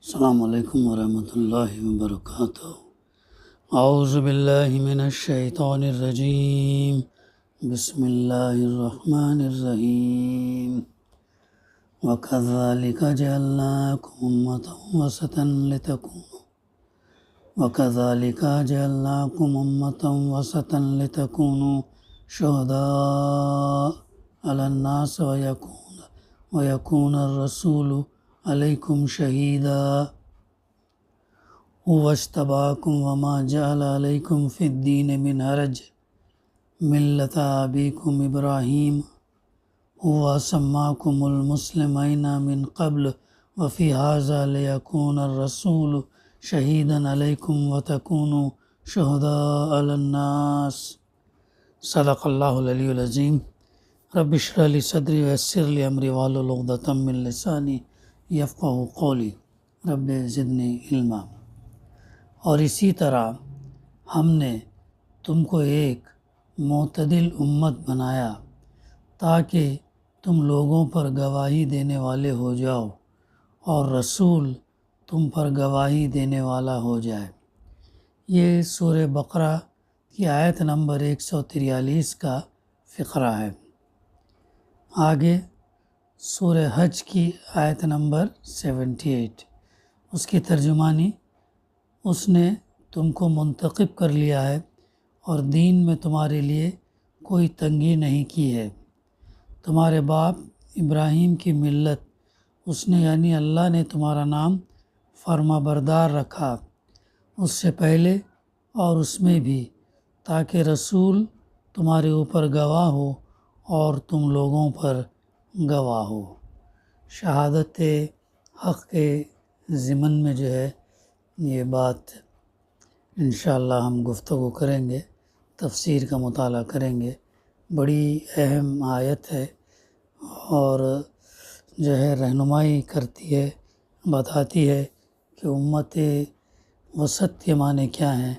السلام علیکم ورحمۃ اللہ وبرکاتہ۔ اعوذ باللہ من الشیطان الرجیم، بسم اللہ الرحمن الرحیم۔ وَكَذَلِكَ جَعَلْنَاكُمْ أُمَّةً وَسَطًا لِتَكُونُوا شُهَدَاءَ عَلَى النَّاسِ وَيَكُونَ الرَّسُولُ عَلَيْكُمْ شَهِيدًا هُوَ اجْتَبَاكُمْ وَمَا جَعَلَ عَلَيْكُمْ فِي الدِّينِ مِنْ حَرَجٍ مِلَّةَ أَبِيكُمْ إِبْرَاهِيمَ هُوَ سَمَّاكُمُ الْمُسْلِمِينَ مِنْ قَبْلُ وَفِي هَذَا لِيَكُونَ الرَّسُولُ شَهِيدًا عَلَيْكُمْ وَتَكُونُوا شُهَدَاءَ عَلَى النَّاسِ۔ صدق اللہ العلی العظیم۔ رب اشرح لی صدری ویسر لی امری واحلل عقدۃ من لسانی یفقہوا قولی، رب زدنی علما۔ اور اسی طرح ہم نے تم کو ایک معتدل امت بنایا تاکہ تم لوگوں پر گواہی دینے والے ہو جاؤ اور رسول تم پر گواہی دینے والا ہو جائے۔ یہ سورہ بقرہ کی آیت نمبر 143 کا فقرہ ہے۔ آگے سورہ حج کی آیت نمبر 78، اس کی ترجمانی: اس نے تم کو منتخب کر لیا ہے اور دین میں تمہارے لیے کوئی تنگی نہیں کی ہے۔ تمہارے باپ ابراہیم کی ملت اس نے یعنی اللہ نے تمہارا نام فرما بردار رکھا اس سے پہلے اور اس میں بھی، تاکہ رسول تمہارے اوپر گواہ ہو اور تم لوگوں پر گواہ ہو۔ شہادت حق کے ضمن میں جو ہے یہ بات انشاءاللہ ہم گفتگو کریں گے، تفسیر کا مطالعہ کریں گے۔ بڑی اہم آیت ہے اور جو ہے رہنمائی کرتی ہے، بتاتی ہے کہ امت وسط کے معنی کیا ہیں،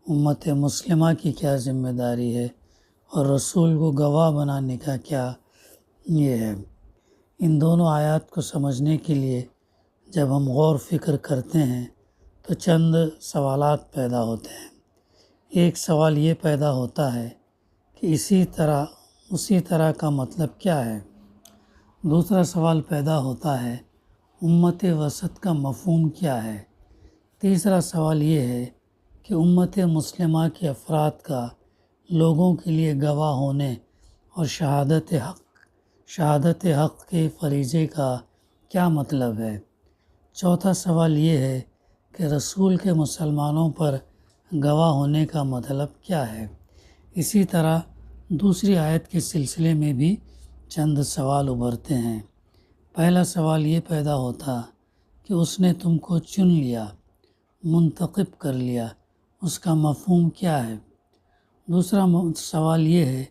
امت مسلمہ کی کیا ذمہ داری ہے اور رسول کو گواہ بنانے کا کیا یہ ہے۔ ان دونوں آیات کو سمجھنے کے لیے جب ہم غور فکر کرتے ہیں تو چند سوالات پیدا ہوتے ہیں۔ ایک سوال یہ پیدا ہوتا ہے کہ اسی طرح کا مطلب کیا ہے؟ دوسرا سوال پیدا ہوتا ہے امت وسط کا مفہوم کیا ہے؟ تیسرا سوال یہ ہے کہ امت مسلمہ کے افراد کا لوگوں کے لیے گواہ ہونے اور شہادت حق کے فریضے کا کیا مطلب ہے؟ چوتھا سوال یہ ہے کہ رسول کے مسلمانوں پر گواہ ہونے کا مطلب کیا ہے؟ اسی طرح دوسری آیت کے سلسلے میں بھی چند سوال ابھرتے ہیں۔ پہلا سوال یہ پیدا ہوتا کہ اس نے تم کو چن لیا، منتخب کر لیا، اس کا مفہوم کیا ہے؟ دوسرا سوال یہ ہے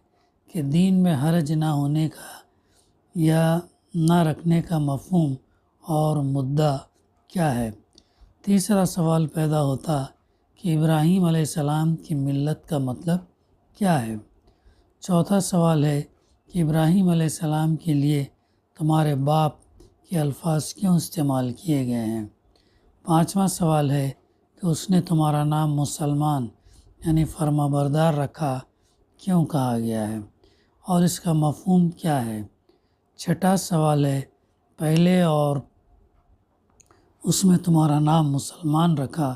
کہ دین میں حرج نہ ہونے کا یا نہ رکھنے کا مفہوم اور مدعا کیا ہے؟ تیسرا سوال پیدا ہوتا کہ ابراہیم علیہ السلام کی ملت کا مطلب کیا ہے؟ چوتھا سوال ہے کہ ابراہیم علیہ السلام کے لیے تمہارے باپ کے الفاظ کیوں استعمال کیے گئے ہیں؟ پانچواں سوال ہے کہ اس نے تمہارا نام مسلمان یعنی فرما بردار رکھا کیوں کہا گیا ہے اور اس کا مفہوم کیا ہے؟ چھٹا سوال ہے پہلے اور اس میں تمہارا نام مسلمان رکھا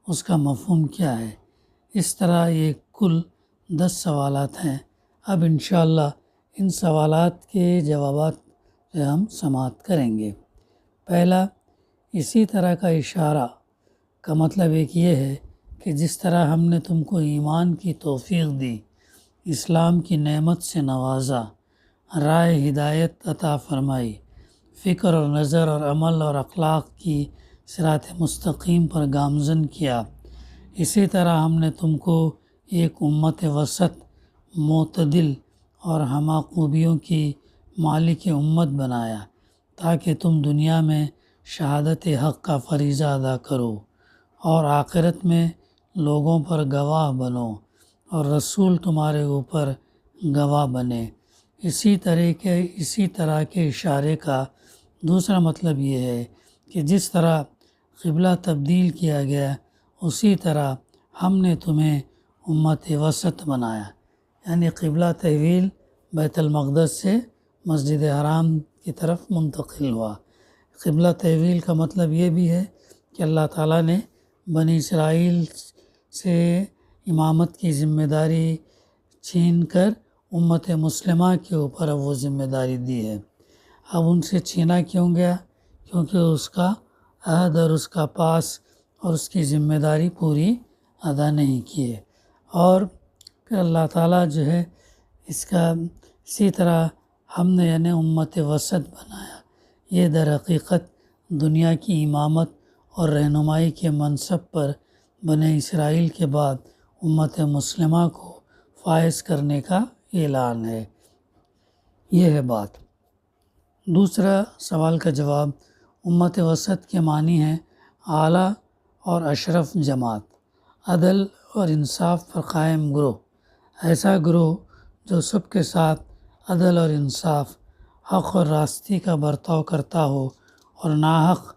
اس کا مفہوم کیا ہے؟ اس طرح یہ کل 10 سوالات ہیں۔ اب انشاءاللہ ان سوالات کے جوابات ہم سماعت کریں گے۔ پہلا، اسی طرح کا اشارہ کا مطلب ایک یہ ہے کہ جس طرح ہم نے تم کو ایمان کی توفیق دی، اسلام کی نعمت سے نوازا، رائے ہدایت عطا فرمائی، فکر اور نظر اور عمل اور اخلاق کی صراط مستقیم پر گامزن کیا، اسی طرح ہم نے تم کو ایک امت وسط، معتدل اور ہمہ خوبیوں کی مالک امت بنایا تاکہ تم دنیا میں شہادت حق کا فریضہ ادا کرو اور آخرت میں لوگوں پر گواہ بنو اور رسول تمہارے اوپر گواہ بنے۔ اسی طرح کے اشارے کا دوسرا مطلب یہ ہے کہ جس طرح قبلہ تبدیل کیا گیا اسی طرح ہم نے تمہیں امت وسط بنایا، یعنی قبلہ تحویل بیت المقدس سے مسجد حرام کی طرف منتقل ہوا۔ قبلہ تحویل کا مطلب یہ بھی ہے کہ اللہ تعالیٰ نے بنی اسرائیل سے امامت کی ذمہ داری چھین کر امت مسلمہ کے اوپر اب وہ ذمہ داری دی ہے۔ اب ان سے چھینا کیوں گیا؟ کیونکہ اس کا عہد اور اس کا پاس اور اس کی ذمہ داری پوری ادا نہیں کی ہے۔ اور پھر اللہ تعالیٰ جو ہے اسی طرح ہم نے یعنی امت وسط بنایا۔ یہ در حقیقت دنیا کی امامت اور رہنمائی کے منصب پر بنی اسرائیل کے بعد امت مسلمہ کو فائز کرنے کا اعلان ہے۔ یہ ہے بات۔ دوسرا سوال کا جواب، امت وسط کے معنی ہے اعلیٰ اور اشرف جماعت، عدل اور انصاف پر قائم گروہ، ایسا گروہ جو سب کے ساتھ عدل اور انصاف، حق اور راستی کا برتاؤ کرتا ہو اور ناحق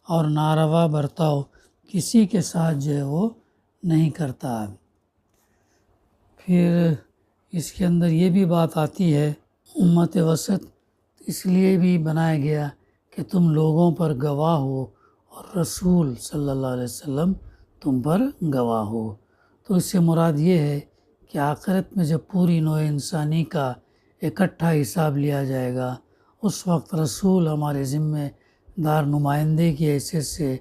اور ناروا برتاؤ کسی کے ساتھ جو ہے وہ نہیں کرتا۔ پھر اس کے اندر یہ بھی بات آتی ہے، امت وسط اس لیے بھی بنایا گیا کہ تم لوگوں پر گواہ ہو اور رسول صلی اللہ علیہ وسلم تم پر گواہ ہو۔ تو اس سے مراد یہ ہے کہ آخرت میں جب پوری نوع انسانی کا اکٹھا حساب لیا جائے گا، اس وقت رسول ہمارے ذمہ دار نمائندے کی حیثیت سے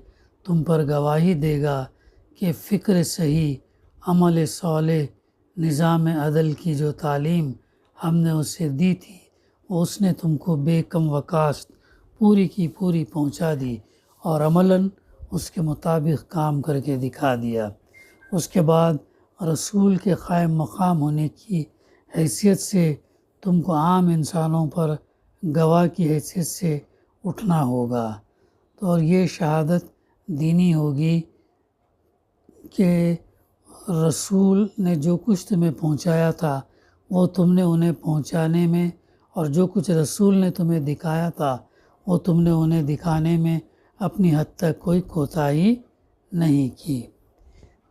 تم پر گواہی دے گا کہ فکر صحیح، عمل صالح، نظام عدل کی جو تعلیم ہم نے اسے دی تھی وہ اس نے تم کو بے کم و کاست پوری کی پوری پہنچا دی اور عملاً اس کے مطابق کام کر کے دکھا دیا۔ اس کے بعد رسول کے قائم مقام ہونے کی حیثیت سے تم کو عام انسانوں پر گواہ کی حیثیت سے اٹھنا ہوگا۔ تو اور یہ شہادت دینی ہوگی کہ رسول نے جو کچھ تمہیں پہنچایا تھا وہ تم نے انہیں پہنچانے میں، اور جو کچھ رسول نے تمہیں دکھایا تھا وہ تم نے انہیں دکھانے میں اپنی حد تک کوئی کوتاہی نہیں کی۔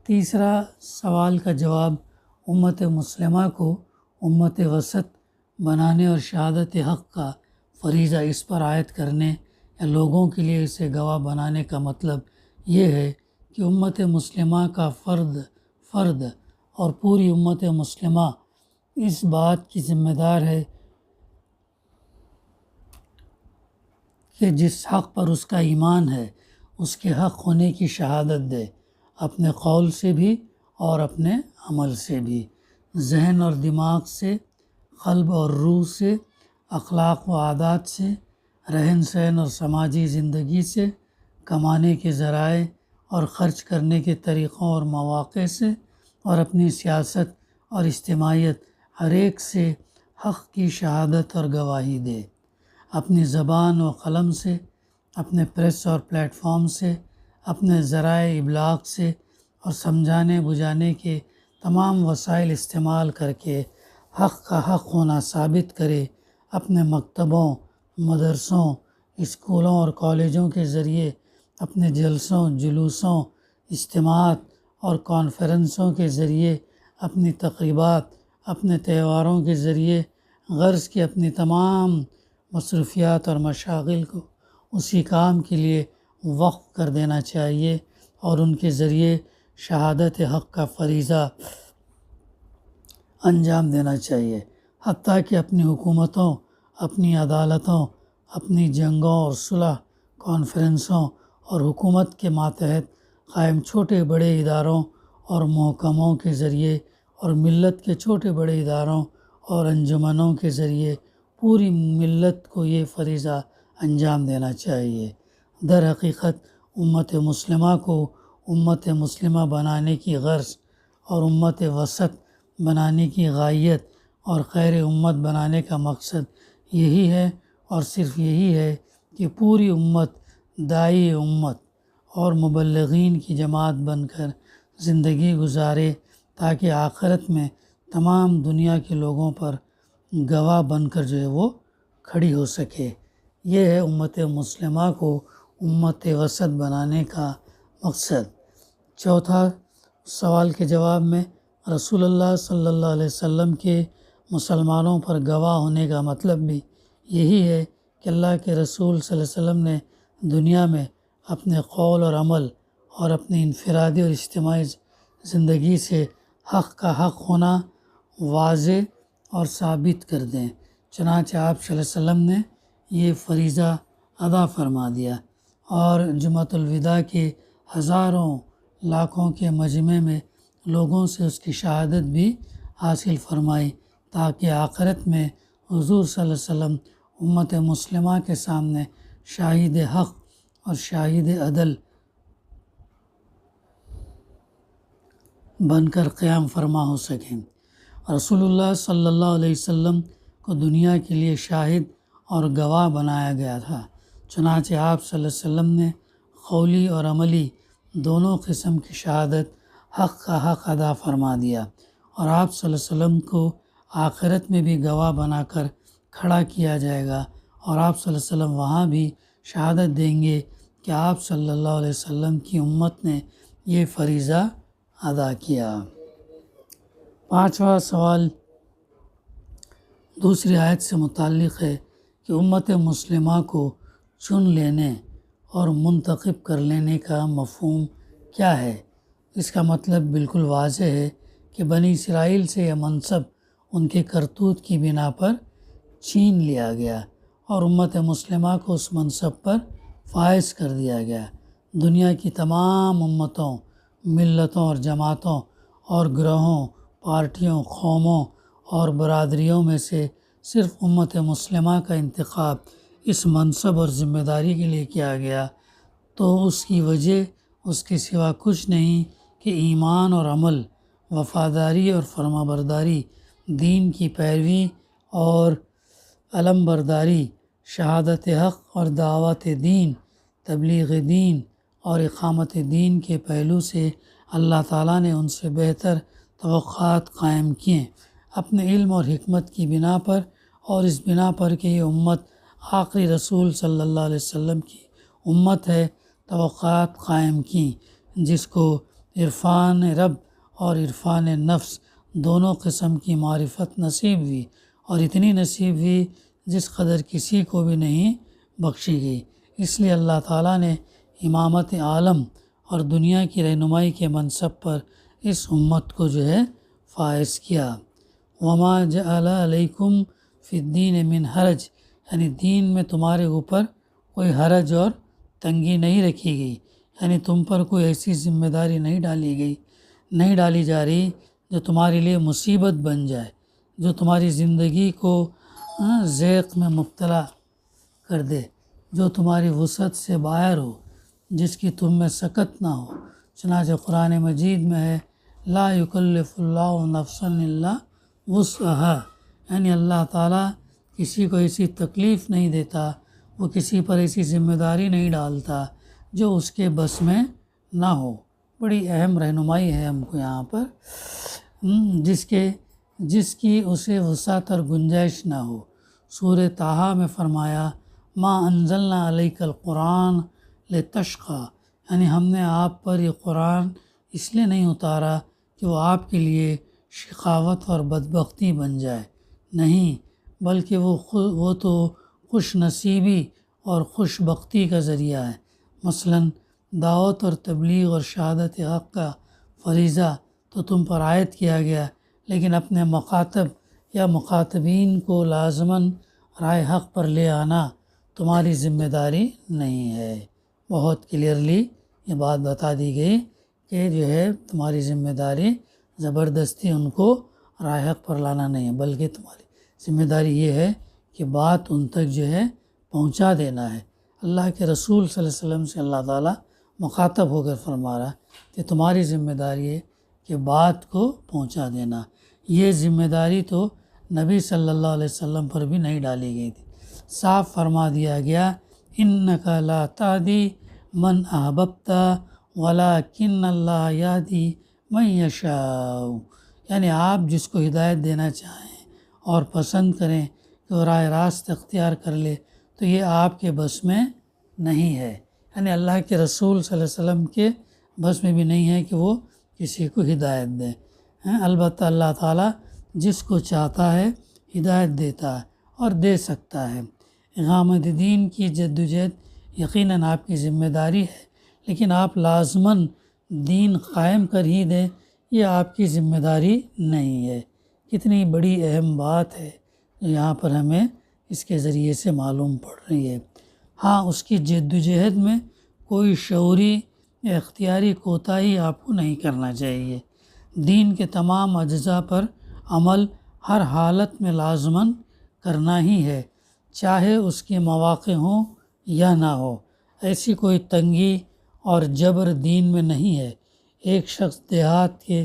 تیسرا سوال کا جواب، امت مسلمہ کو امت وسط بنانے اور شہادت حق کا فریضہ اس پر عائد کرنے یا لوگوں کے لیے اسے گواہ بنانے کا مطلب یہ ہے کہ امت مسلمہ کا فرد اور پوری امت مسلمہ اس بات کی ذمہ دار ہے کہ جس حق پر اس کا ایمان ہے اس کے حق ہونے کی شہادت دے، اپنے قول سے بھی اور اپنے عمل سے بھی، ذہن اور دماغ سے، قلب اور روح سے، اخلاق و عادات سے، رہن سہن اور سماجی زندگی سے، کمانے کے ذرائع اور خرچ کرنے کے طریقوں اور مواقع سے، اور اپنی سیاست اور اجتماعیت ہر ایک سے حق کی شہادت اور گواہی دے، اپنی زبان و قلم سے، اپنے پریس اور پلیٹ فارم سے، اپنے ذرائع ابلاغ سے اور سمجھانے بجھانے کے تمام وسائل استعمال کر کے حق کا حق ہونا ثابت کرے، اپنے مکتبوں، مدرسوں، اسکولوں اور کالجوں کے ذریعے، اپنے جلسوں، جلوسوں، اجتماعات اور کانفرنسوں کے ذریعے، اپنی تقریبات، اپنے تہواروں کے ذریعے، غرض کہ اپنی تمام مصروفیات اور مشاغل کو اسی کام کے لیے وقف کر دینا چاہیے اور ان کے ذریعے شہادت حق کا فریضہ انجام دینا چاہیے، حتیٰ کہ اپنی حکومتوں، اپنی عدالتوں، اپنی جنگوں اور صلح کانفرنسوں اور حکومت کے ماتحت قائم چھوٹے بڑے اداروں اور محکموں کے ذریعے اور ملت کے چھوٹے بڑے اداروں اور انجمنوں کے ذریعے پوری ملت کو یہ فریضہ انجام دینا چاہیے۔ در حقیقت امت مسلمہ کو امت مسلمہ بنانے کی غرض اور امت وسط بنانے کی غائیت اور خیر امت بنانے کا مقصد یہی ہے اور صرف یہی ہے کہ پوری امت داعی امت اور مبلغین کی جماعت بن کر زندگی گزارے تاکہ آخرت میں تمام دنیا کے لوگوں پر گواہ بن کر جو ہے وہ کھڑی ہو سکے۔ یہ ہے امت مسلمہ کو امت وسط بنانے کا مقصد۔ چوتھا سوال کے جواب میں رسول اللہ صلی اللہ علیہ وسلم کے مسلمانوں پر گواہ ہونے کا مطلب بھی یہی ہے کہ اللہ کے رسول صلی اللہ علیہ وسلم نے دنیا میں اپنے قول اور عمل اور اپنی انفرادی اور اجتماعی زندگی سے حق کا حق ہونا واضح اور ثابت کر دیں۔ چنانچہ آپ صلی اللہ علیہ وسلم نے یہ فریضہ ادا فرما دیا اور جمعۃ الوداع کے ہزاروں لاکھوں کے مجمع میں لوگوں سے اس کی شہادت بھی حاصل فرمائی، تاکہ آخرت میں حضور صلی اللہ علیہ وسلم امت مسلمہ کے سامنے شاہد حق اور شاہد عدل بن کر قیام فرما ہو سکیں۔ رسول اللہ صلی اللہ علیہ وسلم کو دنیا کے لیے شاہد اور گواہ بنایا گیا تھا، چنانچہ آپ صلی اللہ علیہ وسلم نے قولی اور عملی دونوں قسم کی شہادت حق کا حق ادا فرما دیا، اور آپ صلی اللہ علیہ وسلم کو آخرت میں بھی گواہ بنا کر کھڑا کیا جائے گا، اور آپ صلی اللہ علیہ وسلم وہاں بھی شہادت دیں گے کہ آپ صلی اللہ علیہ وسلم کی امت نے یہ فریضہ ادا کیا۔ پانچواں سوال دوسری آیت سے متعلق ہے کہ امت مسلمہ کو چن لینے اور منتخب کر لینے کا مفہوم کیا ہے؟ اس کا مطلب بالکل واضح ہے کہ بنی اسرائیل سے یہ منصب ان کے کرتوت کی بنا پر چھین لیا گیا اور امت مسلمہ کو اس منصب پر فائز کر دیا گیا۔ دنیا کی تمام امتوں، ملتوں اور جماعتوں اور گروہوں، پارٹیوں، قوموں اور برادریوں میں سے صرف امت مسلمہ کا انتخاب اس منصب اور ذمہ داری کے لیے کیا گیا، تو اس کی وجہ اس کے سوا کچھ نہیں کہ ایمان اور عمل، وفاداری اور فرما برداری، دین کی پیروی اور علم برداری، شہادت حق اور دعوت دین، تبلیغ دین اور اقامت دین کے پہلو سے اللہ تعالیٰ نے ان سے بہتر توقعات قائم کیے اپنے علم اور حکمت کی بنا پر، اور اس بنا پر کہ یہ امت آخری رسول صلی اللہ علیہ وسلم کی امت ہے، توقعات قائم کیں جس کو عرفان رب اور عرفان نفس دونوں قسم کی معرفت نصیب ہوئی، اور اتنی نصیب ہوئی جس قدر کسی کو بھی نہیں بخشی گئی۔ اس لیے اللہ تعالیٰ نے امامت عالم اور دنیا کی رہنمائی کے منصب پر اس امت کو فائز کیا۔ وما جعل علیکم فی الدین من حرج، یعنی دین میں تمہارے اوپر کوئی حرج اور تنگی نہیں رکھی گئی، یعنی تم پر کوئی ایسی ذمہ داری نہیں ڈالی جا رہی جو تمہارے لیے مصیبت بن جائے، جو تمہاری زندگی کو ضیق میں مبتلا کر دے، جو تمہاری وسعت سے باہر ہو، جس کی تم میں سکت نہ ہو۔ چنانچہ قرآن مجید میں ہے لا یکلف اللہ نفسا الا وسعہا، یعنی اللہ تعالیٰ کسی کو ایسی تکلیف نہیں دیتا، وہ کسی پر ایسی ذمہ داری نہیں ڈالتا جو اس کے بس میں نہ ہو۔ بڑی اہم رہنمائی ہے ہم کو یہاں پر، جس کی اسے وسعت اور گنجائش نہ ہو۔ سورہ طٰہٰ میں فرمایا ما انزلنا علیک القرآن لتشقی، یعنی ہم نے آپ پر یہ قرآن اس لیے نہیں اتارا کہ وہ آپ کے لیے شقاوت اور بدبختی بن جائے، نہیں، بلکہ وہ تو خوش نصیبی اور خوش بختی کا ذریعہ ہے۔ مثلاً دعوت اور تبلیغ اور شہادت حق کا فریضہ تو تم پر عائد کیا گیا، لیکن اپنے مخاطب یا مخاطبین کو لازماً رائے حق پر لے آنا تمہاری ذمہ داری نہیں ہے۔ بہت کلیئرلی یہ بات بتا دی گئی کہ تمہاری ذمہ داری زبردستی ان کو رائے حق پر لانا نہیں ہے، بلکہ تمہاری ذمہ داری یہ ہے کہ بات ان تک پہنچا دینا ہے۔ اللہ کے رسول صلی اللہ علیہ وسلم سے اللہ تعالیٰ مخاطب ہو کر فرما رہا کہ تمہاری ذمہ داری ہے کہ بات کو پہنچا دینا۔ یہ ذمہ داری تو نبی صلی اللہ علیہ وسلم پر بھی نہیں ڈالی گئی تھی، صاف فرما دیا گیا انک لا تہدی من احببت ولکن اللہ یہدی من یشاء، یعنی آپ جس کو ہدایت دینا چاہیں اور پسند کریں کہ وہ راہ راست اختیار کر لے تو یہ آپ کے بس میں نہیں ہے، یعنی اللہ کے رسول صلی اللہ علیہ وسلم کے بس میں بھی نہیں ہے کہ وہ کسی کو ہدایت دے۔ البتہ اللہ تعالیٰ جس کو چاہتا ہے ہدایت دیتا ہے اور دے سکتا ہے۔ اقامت دین کی جدوجہد یقیناً آپ کی ذمہ داری ہے، لیکن آپ لازماً دین قائم کر ہی دیں یہ آپ کی ذمہ داری نہیں ہے۔ کتنی بڑی اہم بات ہے جو یہاں پر ہمیں اس کے ذریعے سے معلوم پڑ رہی ہے۔ ہاں، اس کی جدوجہد میں کوئی شعوری یا اختیاری کوتاہی آپ کو نہیں کرنا چاہیے۔ دین کے تمام اجزاء پر عمل ہر حالت میں لازماً کرنا ہی ہے، چاہے اس کے مواقع ہوں یا نہ ہو۔ ایسی کوئی تنگی اور جبر دین میں نہیں ہے۔ ایک شخص دیہات کے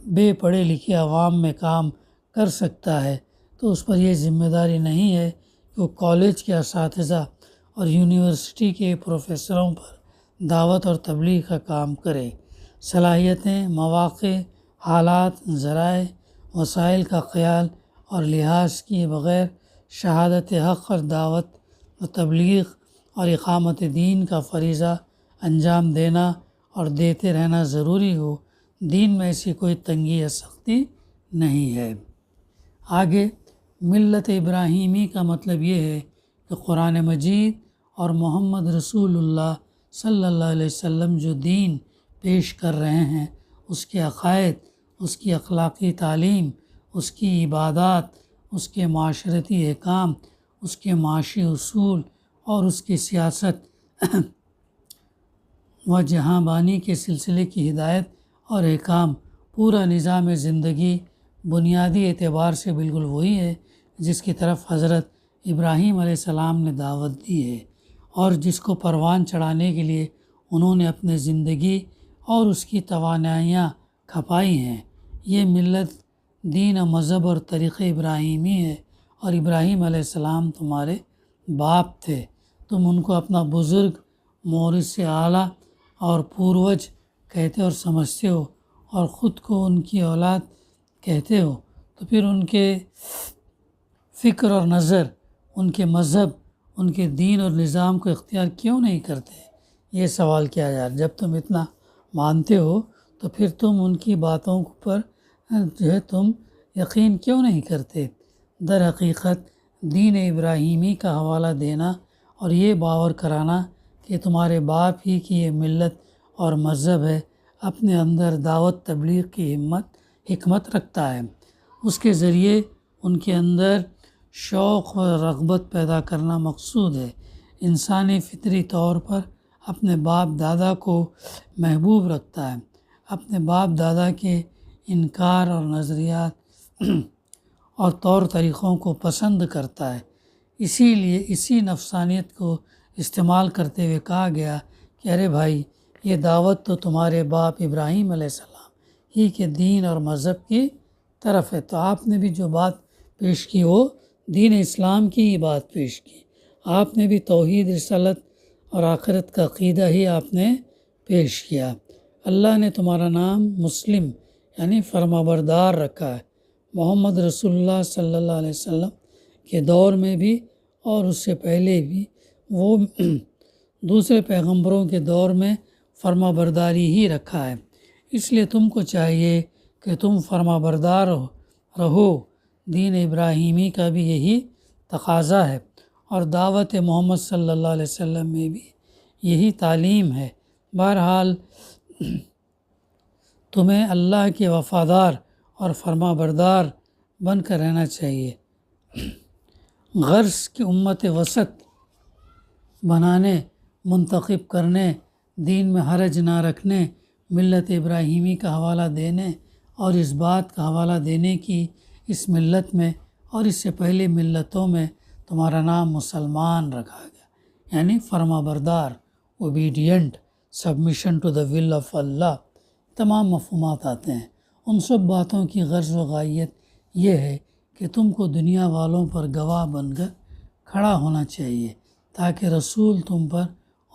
بے پڑھے لکھے عوام میں کام کر سکتا ہے تو اس پر یہ ذمہ داری نہیں ہے کہ وہ کالج کے اساتذہ اور یونیورسٹی کے پروفیسروں پر دعوت اور تبلیغ کا کام کرے۔ صلاحیتیں، مواقع، حالات، ذرائع، وسائل کا خیال اور لحاظ کیے بغیر شہادت حق اور دعوت و تبلیغ اور اقامت دین کا فریضہ انجام دینا اور دیتے رہنا ضروری ہو، دین میں ایسی کوئی تنگی یا سختی نہیں ہے۔ آگے ملت ابراہیمی کا مطلب یہ ہے کہ قرآن مجید اور محمد رسول اللہ صلی اللہ علیہ وسلم جو دین پیش کر رہے ہیں، اس کے عقائد، اس کی اخلاقی تعلیم، اس کی عبادات، اس کے معاشرتی احکام، اس کے معاشی اصول اور اس کی سیاست و جہاں بانی کے سلسلے کی ہدایت اور احکام، پورا نظام زندگی بنیادی اعتبار سے بالکل وہی ہے جس کی طرف حضرت ابراہیم علیہ السلام نے دعوت دی ہے اور جس کو پروان چڑھانے کے لیے انہوں نے اپنی زندگی اور اس کی توانائیاں کھپائی ہیں۔ یہ ملت، دین و مذہب اور طریقہ ابراہیمی ہے، اور ابراہیم علیہ السلام تمہارے باپ تھے۔ تم ان کو اپنا بزرگ، مورث اعلیٰ اور پوروج کہتے اور سمجھتے ہو، اور خود کو ان کی اولاد کہتے ہو، تو پھر ان کے فکر اور نظر، ان کے مذہب، ان کے دین اور نظام کو اختیار کیوں نہیں کرتے؟ یہ سوال کیا یار، جب تم اتنا مانتے ہو تو پھر تم ان کی باتوں پر تم یقین کیوں نہیں کرتے؟ در حقیقت دین ابراہیمی کا حوالہ دینا اور یہ باور کرانا کہ تمہارے باپ ہی کی یہ ملت اور مذہب ہے، اپنے اندر دعوت تبلیغ کی حکمت رکھتا ہے۔ اس کے ذریعے ان کے اندر شوق و رغبت پیدا کرنا مقصود ہے۔ انسانی فطری طور پر اپنے باپ دادا کو محبوب رکھتا ہے، اپنے باپ دادا کے انکار اور نظریات اور طور طریقوں کو پسند کرتا ہے۔ اسی لیے اسی نفسانیت کو استعمال کرتے ہوئے کہا گیا کہ ارے بھائی، یہ دعوت تو تمہارے باپ ابراہیم علیہ السلام ہی کے دین اور مذہب کی طرف ہے۔ تو آپ نے بھی جو بات پیش کی وہ دین اسلام کی ہی بات پیش کی۔ آپ نے بھی توحید، رسالت اور آخرت کا عقیدہ ہی آپ نے پیش کیا۔ اللہ نے تمہارا نام مسلم یعنی فرمانبردار رکھا ہے۔ محمد رسول اللہ صلی اللہ علیہ وسلم کے دور میں بھی اور اس سے پہلے بھی، وہ دوسرے پیغمبروں کے دور میں فرمانبرداری ہی رکھا ہے۔ اس لیے تم کو چاہیے کہ تم فرمانبردار رہو۔ دین ابراہیمی کا بھی یہی تقاضا ہے، اور دعوت محمد صلی اللہ علیہ وسلم میں بھی یہی تعلیم ہے۔ بہرحال تمہیں اللہ کے وفادار اور فرمانبردار بن کر رہنا چاہیے۔ غرض کی امت وسط بنانے، منتخب کرنے، دین میں حرج نہ رکھنے، ملت ابراہیمی کا حوالہ دینے اور اس بات کا حوالہ دینے کی اس ملت میں اور اس سے پہلے ملتوں میں تمہارا نام مسلمان رکھا گیا، یعنی فرمانبردار، obedient, submission to the will of اللہ۔ تمام مفہومات آتے ہیں۔ ان سب باتوں کی غرض و غایت یہ ہے کہ تم کو دنیا والوں پر گواہ بن کر کھڑا ہونا چاہیے، تاکہ رسول تم پر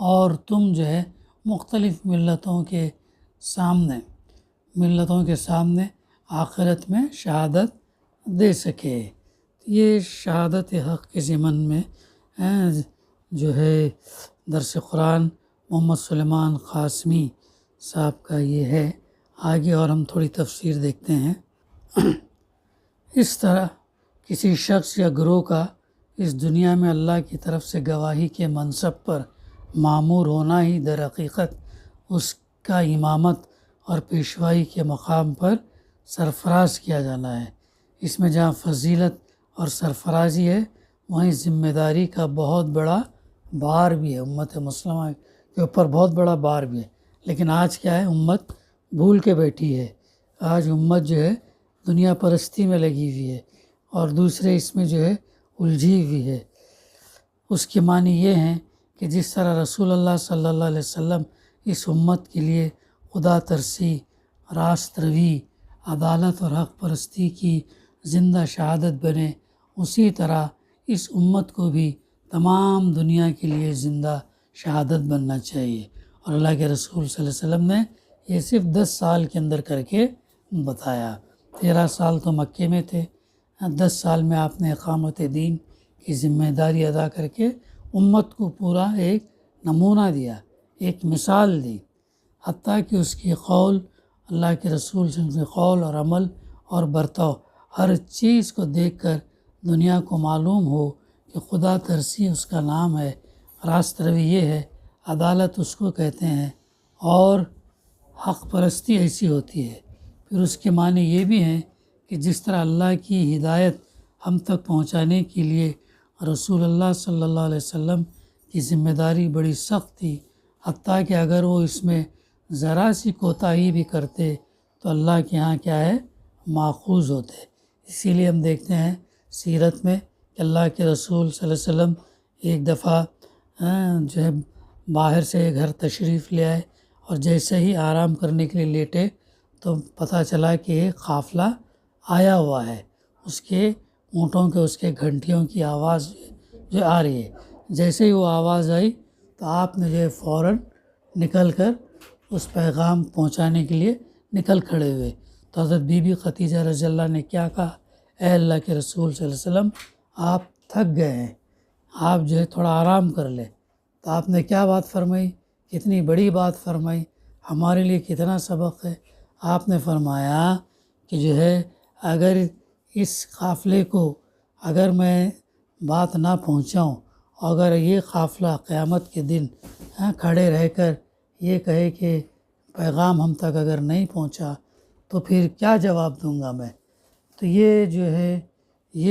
اور تم مختلف ملتوں کے سامنے آخرت میں شہادت دے سکے۔ یہ شہادت حق کے ضمن میں درس قرآن محمد سلیمان قاسمی صاحب کا یہ ہے۔ آگے اور ہم تھوڑی تفسیر دیکھتے ہیں۔ اس طرح کسی شخص یا گروہ کا اس دنیا میں اللہ کی طرف سے گواہی کے منصب پر مامور ہونا ہی در حقیقت اس کا امامت اور پیشوائی کے مقام پر سرفراز کیا جانا ہے۔ اس میں جہاں فضیلت اور سرفرازی ہے، وہیں ذمہ داری کا بہت بڑا بار بھی ہے، امت مسلمہ کے اوپر بہت بڑا بار بھی ہے۔ لیکن آج کیا ہے، امت بھول کے بیٹھی ہے۔ آج امت جو ہے دنیا پرستی میں لگی ہوئی ہے اور دوسرے اس میں جو ہے الجھی ہوئی ہے۔ اس کے معنی یہ ہیں کہ جس طرح رسول اللہ صلی اللہ علیہ وسلم اس امت کے لیے خدا ترسی، راست روی، عدالت اور حق پرستی کی زندہ شہادت بنے، اسی طرح اس امت کو بھی تمام دنیا کے لیے زندہ شہادت بننا چاہیے۔ اور اللہ کے رسول صلی اللہ علیہ وسلم نے یہ صرف 10 سال کے اندر کر کے بتایا۔ 13 سال تو مکے میں تھے، 10 سال میں آپ نے اقامت دین کی ذمہ داری ادا کر کے امت کو پورا ایک نمونہ دیا، ایک مثال دی، حتیٰ کہ اس کی قول، اللہ کے رسول صلی اللہ علیہ وسلم کے قول اور عمل اور برتاؤ، ہر چیز کو دیکھ کر دنیا کو معلوم ہو کہ خدا ترسی اس کا نام ہے، راست روی یہ ہے، عدالت اس کو کہتے ہیں، اور حق پرستی ایسی ہوتی ہے۔ پھر اس کے معنی یہ بھی ہیں کہ جس طرح اللہ کی ہدایت ہم تک پہنچانے کے لیے رسول اللہ صلی اللہ علیہ وسلم کی ذمہ داری بڑی سخت تھی، حتیٰ کہ اگر وہ اس میں ذرا سی کوتاہی بھی کرتے تو اللہ کے ہاں کیا ہے، ماخوذ ہوتے۔ اسی لیے ہم دیکھتے ہیں سیرت میں کہ اللہ کے رسول صلی اللہ علیہ وسلم ایک دفعہ جو ہے باہر سے گھر تشریف لے آئے، اور جیسے ہی آرام کرنے کے لیے لیٹے تو پتہ چلا کہ ایک قافلہ آیا ہوا ہے، اس کے اونٹوں کے، اس کے گھنٹیوں کی آواز جو آ رہی ہے۔ جیسے ہی وہ آواز آئی تو آپ نے جو ہے فوراً نکل کر اس پیغام پہنچانے کے لیے نکل کھڑے ہوئے۔ تو حضرت بی بی خدیجہ رضی اللہ نے کیا کہا، اے اللہ کے رسول صلی اللہ علیہ وسلم، آپ تھک گئے ہیں، آپ جو ہے تھوڑا آرام کر لیں۔ تو آپ نے کیا بات فرمائی، کتنی بڑی بات فرمائی، ہمارے لیے کتنا سبق ہے۔ آپ نے فرمایا کہ جو ہے اگر اس قافلے کو اگر میں بات نہ پہنچاؤں، اگر یہ قافلہ قیامت کے دن کھڑے رہ کر یہ کہے کہ پیغام ہم تک اگر نہیں پہنچا تو پھر کیا جواب دوں گا میں۔ تو یہ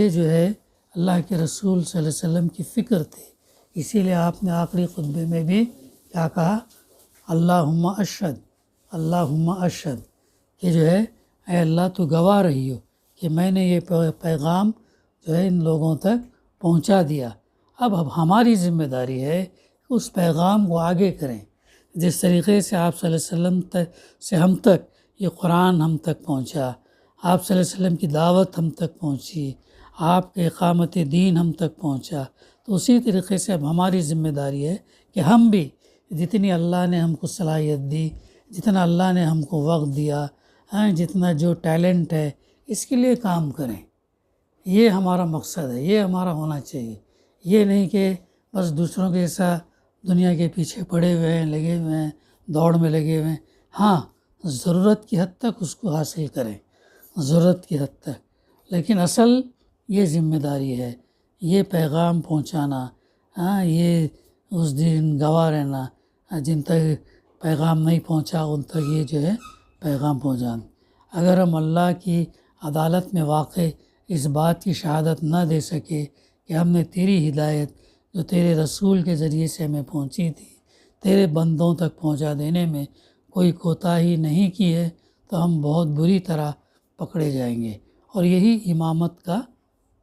جو ہے اللہ کے رسول صلی اللہ علیہ وسلم کی فکر تھی۔ اسی لیے آپ نے آخری خطبے میں بھی کیا کہا، اللہم اشہد، اللہم اشہد، کہ جو ہے اے اللہ تو گواہ رہی ہو کہ میں نے یہ پیغام جو ہے ان لوگوں تک پہنچا دیا۔ اب ہماری ذمہ داری ہے کہ اس پیغام کو آگے کریں۔ جس طریقے سے آپ صلی اللہ علیہ وسلم سے ہم تک یہ قرآن ہم تک پہنچا، آپ صلی اللہ علیہ وسلم کی دعوت ہم تک پہنچی، آپ کے اقامت دین ہم تک پہنچا، تو اسی طریقے سے اب ہماری ذمہ داری ہے کہ ہم بھی جتنی اللہ نے ہم کو صلاحیت دی، جتنا اللہ نے ہم کو وقت دیا، جتنا جو ٹیلنٹ ہے، اس کے لیے کام کریں۔ یہ ہمارا مقصد ہے، یہ ہمارا ہونا چاہیے۔ یہ نہیں کہ بس دوسروں کے جیسا دنیا کے پیچھے پڑے ہوئے ہیں، لگے ہوئے ہیں، دوڑ میں لگے ہوئے ہیں۔ ہاں، ضرورت کی حد تک اس کو حاصل کریں، ضرورت کی حد تک، لیکن اصل یہ ذمہ داری ہے، یہ پیغام پہنچانا، یہ اس دن گواہ رہنا، جن تک پیغام نہیں پہنچا ان تک یہ جو ہے پیغام پہنچانا۔ اگر ہم اللہ کی عدالت میں واقع اس بات کی شہادت نہ دے سکے کہ ہم نے تیری ہدایت جو تیرے رسول کے ذریعے سے ہمیں پہنچی تھی، تیرے بندوں تک پہنچا دینے میں کوئی کوتاہی نہیں کی ہے، تو ہم بہت بری طرح پکڑے جائیں گے، اور یہی امامت کا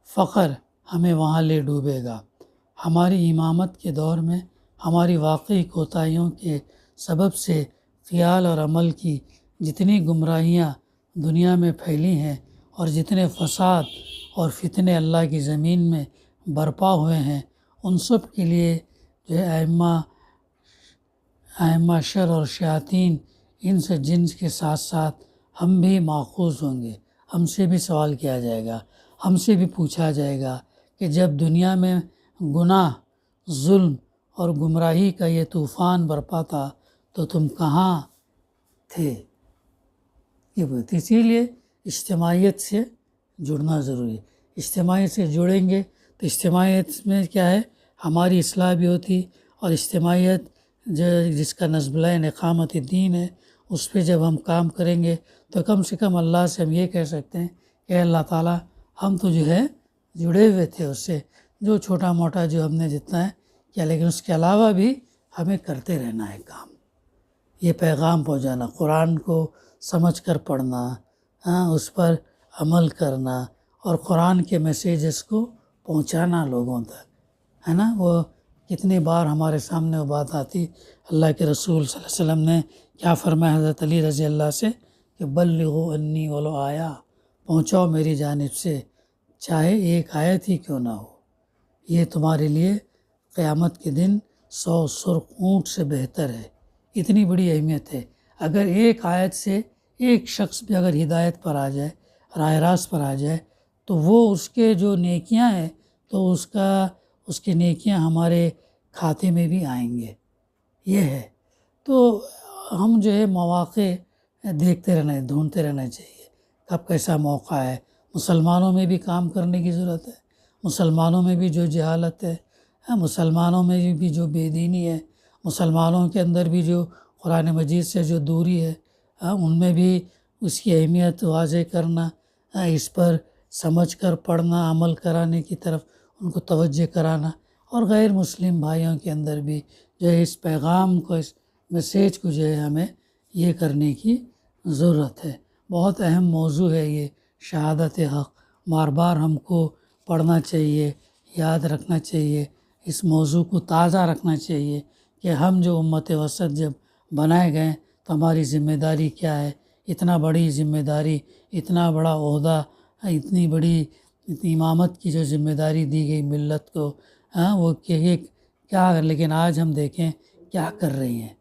فخر ہمیں وہاں لے ڈوبے گا۔ ہماری امامت کے دور میں ہماری واقعی کوتاہیوں کے سبب سے خیال اور عمل کی جتنی گمراہیاں دنیا میں پھیلی ہیں اور جتنے فساد اور فتنے اللہ کی زمین میں برپا ہوئے ہیں، ان سب کے لیے جو ہے ائمہ شر اور شیاطین، ان سے جنس کے ساتھ ساتھ ہم بھی ماخوذ ہوں گے۔ ہم سے بھی سوال کیا جائے گا، ہم سے بھی پوچھا جائے گا کہ جب دنیا میں گناہ، ظلم اور گمراہی کا یہ طوفان برپا تھا تو تم کہاں تھے. یہ بات اسی لیے اجتماعیت سے جڑنا ضروری ہے. اجتماعیت سے جڑیں گے تو اجتماعیت میں کیا ہے ہماری اصلاح بھی ہوتی، اور اجتماعیت جس کا نصب العین اقامت دین ہے، اس پہ جب ہم کام کریں گے تو کم سے کم اللہ سے ہم یہ کہہ سکتے ہیں کہ اللہ تعالیٰ ہم تو جو ہے جڑے ہوئے تھے اس سے، جو چھوٹا موٹا جو ہم نے جتنا ہے کیا، لیکن اس کے علاوہ بھی ہمیں کرتے رہنا ہے کام. یہ پیغام پہنچانا، قرآن کو سمجھ کر پڑھنا، اس پر عمل کرنا، اور قرآن کے میسیجز کو پہنچانا لوگوں تک، ہے نا. وہ کتنی بار ہمارے سامنے وہ بات آتی، اللہ کے رسول صلی اللہ علیہ وسلم نے کیا فرمایا حضرت علی رضی اللہ سے کہ بلغوا انی ولو آیا، پہنچاؤ میری جانب سے چاہے ایک آیت ہی کیوں نہ ہو. یہ تمہارے لیے قیامت کے دن 100 سرخ اونٹ سے بہتر ہے. اتنی بڑی اہمیت ہے. اگر ایک آیت سے ایک شخص بھی اگر ہدایت پر آ جائے، راہ راست پر آ جائے، تو وہ اس کے جو نیکیاں ہیں تو اس کی نیکیاں ہمارے کھاتے میں بھی آئیں گے. یہ ہے. تو ہم جو ہے مواقع دیکھتے رہنا، ڈھونڈتے رہنا چاہیے کب کیسا موقع ہے. مسلمانوں میں بھی کام کرنے کی ضرورت ہے، مسلمانوں میں بھی جو جہالت ہے، مسلمانوں میں بھی جو بے دینی ہے، مسلمانوں کے اندر بھی جو قرآن مجید سے جو دوری ہے، ان میں بھی اس کی اہمیت واضح کرنا، اس پر سمجھ کر پڑھنا، عمل کرانے کی طرف ان کو توجہ کرانا، اور غیر مسلم بھائیوں کے اندر بھی جو ہے اس پیغام کو، اس میسیج کو جو ہے ہمیں یہ کرنے کی ضرورت ہے. بہت اہم موضوع ہے یہ شہادت حق. بار بار ہم کو پڑھنا چاہیے، یاد رکھنا چاہیے، اس موضوع کو تازہ رکھنا چاہیے کہ ہم جو امت وسط جب بنائے گئے تو ہماری ذمہ داری کیا ہے. اتنا بڑی ذمہ داری، اتنا بڑا عہدہ، اتنی بڑی امامت کی جو ذمہ داری دی گئی ملت کو، وہ کیا، لیکن آج ہم دیکھیں کیا کر رہی ہیں.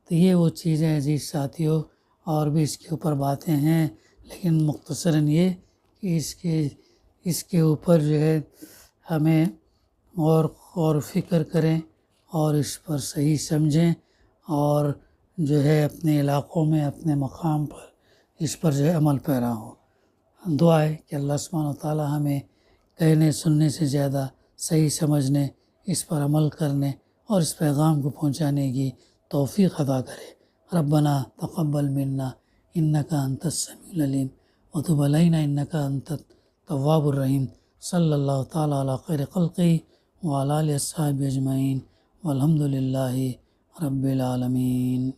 تو یہ وہ چیزیں عزیز ساتھیوں، اور بھی اس کے اوپر باتیں ہیں، لیکن مختصراً یہ کہ اس کے اوپر جو ہے ہمیں اور فکر کریں، اور اس پر صحیح سمجھیں، اور جو ہے اپنے علاقوں میں، اپنے مقام پر اس پر جو ہے عمل پیرا ہو. دعا ہے کہ اللہ سبحانہ و تعالی ہمیں کہنے سننے سے زیادہ صحیح سمجھنے، اس پر عمل کرنے اور اس پیغام کو پہنچانے کی توفیق عطا کرے. ربنا تقبل منا انک انت السمیع العلیم وتب علینا انک انت التواب الرحیم. صلی اللہ تعالی علی خیر خلقہ وعلی آلہ وصحبہ اجمعین والحمد للہ رب العالمین.